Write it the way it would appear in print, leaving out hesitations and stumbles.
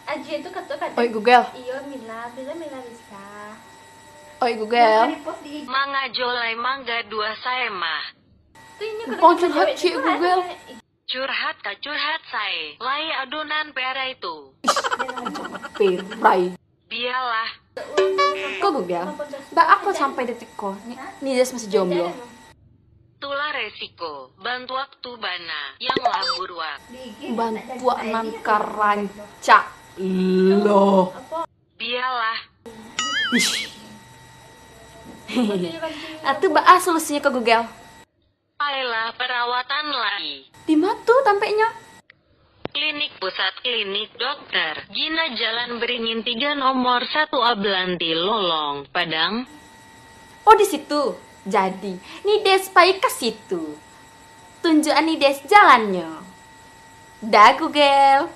Aji itu ketukan. Oi Google. Iya, Mila bisa. Oi Google. Manga jolai mangga dua saya mah. Tuh ini Oh, curhat sih Google. Curhat ka curhat saya. Lai adonan pera itu. Perai. Biarlah. Kok Google? Mbak aku sampai detik kok. Nides masih jomblo. Tulah resiko. Bantu waktu bana. Yang labur wak. Bantuan karanca. Loh. Biarlah. Atuh Mbak solusinya ke Google. Ayolah perawatan lagi. Di mana tuh tampeknya? Klinik pusat klinik dokter. Gina Jalan Beringin 3 nomor 1 Ablanti Lolong, Padang. Oh di situ. Jadi, Nides pai ke situ. Tunjukan Nides jalannya. Dah Google.